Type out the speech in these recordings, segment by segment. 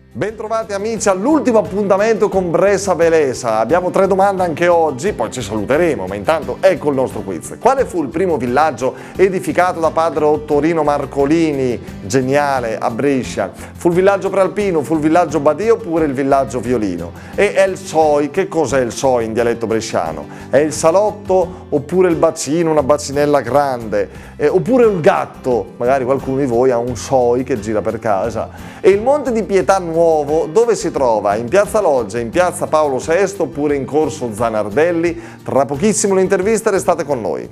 Bentrovati amici all'ultimo appuntamento con Bressa Belesa. Abbiamo 3 domande anche oggi, poi ci saluteremo, ma intanto ecco il nostro quiz. Quale fu il primo villaggio edificato da padre Ottorino Marcolini, geniale, a Brescia? Fu il villaggio prealpino, fu il villaggio Badia oppure il villaggio Violino? E è il soi, che cos'è il soi in dialetto bresciano? È il salotto oppure il bacino, una bacinella grande? Oppure il gatto? Magari qualcuno di voi ha un soi che gira per casa. E il Monte di Pietà Nuovo dove si trova? In piazza Loggia, in piazza Paolo VI oppure in corso Zanardelli? Tra pochissimo l'intervista, restate con noi.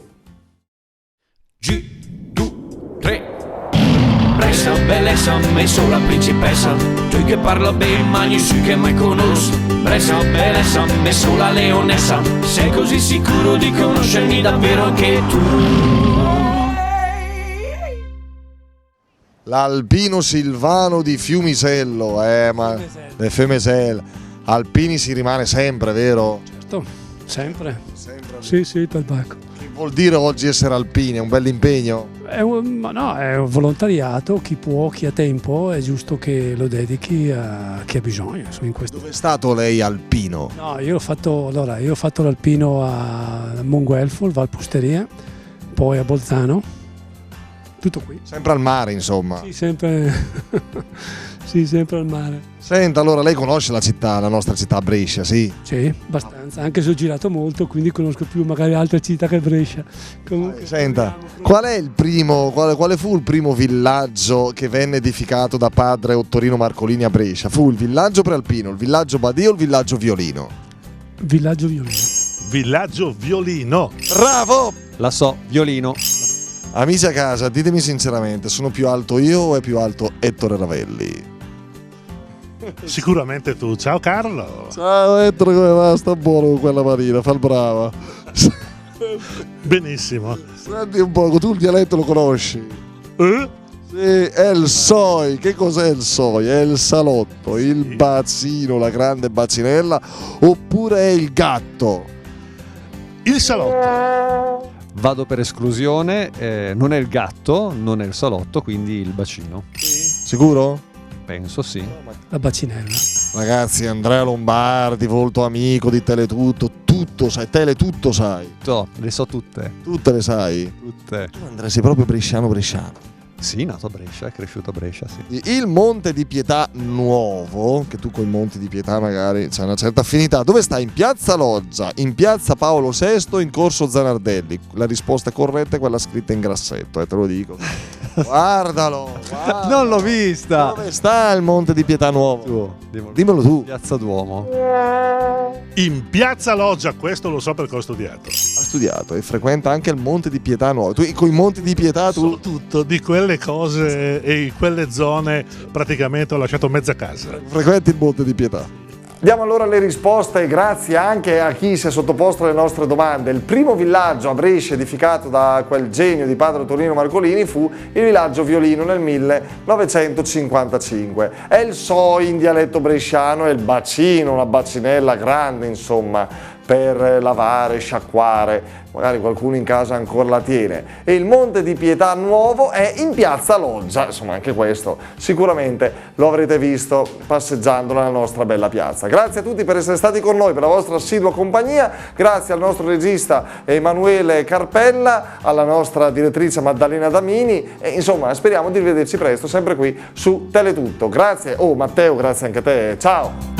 Bressa, bellezza, messo la principessa. Tu che parla bene, mani su che mai conosco. Bressa, bellezza, messo la leonessa. Sei così sicuro di conoscermi davvero anche tu? L'alpino Silvano di Fiumisello, ma le Fiumisello. Alpini si rimane sempre, vero? Certo, sempre. Sempre. Sì, per Bacco. Che vuol dire oggi essere alpini? È un bell'impegno? È un volontariato, chi può, chi ha tempo, è giusto che lo dedichi a chi ha bisogno. In questo. Dove è stato lei alpino? No, io ho fatto l'alpino a Monguelfo, Valpusteria, poi a Bolzano. Tutto qui. Sempre al mare, insomma. Sì, sempre, sì, sempre al mare. Senta, allora lei conosce la città, la nostra città Brescia, sì? Sì, abbastanza, anche se ho girato molto, quindi conosco più magari altre città che Brescia. Comunque, Senta, quale fu il primo villaggio che venne edificato da padre Ottorino Marcolini a Brescia? Fu il villaggio prealpino, il villaggio Badia o il villaggio Violino? Villaggio Violino. Villaggio Violino. Bravo! La so, Violino. Amici a casa, ditemi sinceramente, sono più alto io o è più alto Ettore Ravelli? Sicuramente tu. Ciao Carlo. Ciao Ettore, come va? Sta buono con quella marina, fa il brava. Benissimo. Senti un poco, tu il dialetto lo conosci? Sì, è il soi. Che cos'è il soi? È il salotto, il bacino, la grande bacinella oppure è il gatto? Il salotto. Vado per esclusione, non è il gatto, non è il salotto, quindi il bacino. Sicuro? Penso sì. La bacinella. Ragazzi, Andrea Lombardi, volto amico di Teletutto, tutto sai, Teletutto sai. Le so tutte. Tutte le sai? Tutte. Tu Andrea sei proprio bresciano. Sì, nato a Brescia, è cresciuto a Brescia, sì. Il Monte di Pietà Nuovo, che tu con i Monti di Pietà magari c'è una certa affinità, dove sta? In piazza Loggia, in piazza Paolo VI, in corso Zanardelli. La risposta corretta è quella scritta in grassetto, te lo dico. Guardalo. Non l'ho vista. Dove sta il Monte di Pietà Nuovo? Dimmelo tu. Piazza Duomo. In piazza Loggia, questo lo so perché ho studiato. Ha studiato e frequenta anche il Monte di Pietà Nuovo. Tu con i Monti di Pietà tu... So tutto di quelle cose e in quelle zone praticamente ho lasciato mezza casa. frequenti il Monte di Pietà. Diamo allora le risposte, grazie anche a chi si è sottoposto alle nostre domande. Il primo villaggio a Brescia edificato da quel genio di padre Ottorino Marcolini fu il villaggio Violino nel 1955. È il soi in dialetto bresciano, è il bacino, una bacinella grande insomma, per lavare, sciacquare, magari qualcuno in casa ancora la tiene. E il Monte di Pietà Nuovo è in piazza Loggia, insomma anche questo sicuramente lo avrete visto passeggiando nella nostra bella piazza. Grazie a tutti per essere stati con noi, per la vostra assidua compagnia, grazie al nostro regista Emanuele Carpella, alla nostra direttrice Maddalena Damini e insomma speriamo di rivederci presto sempre qui su Teletutto. Grazie, Matteo, grazie anche a te, ciao!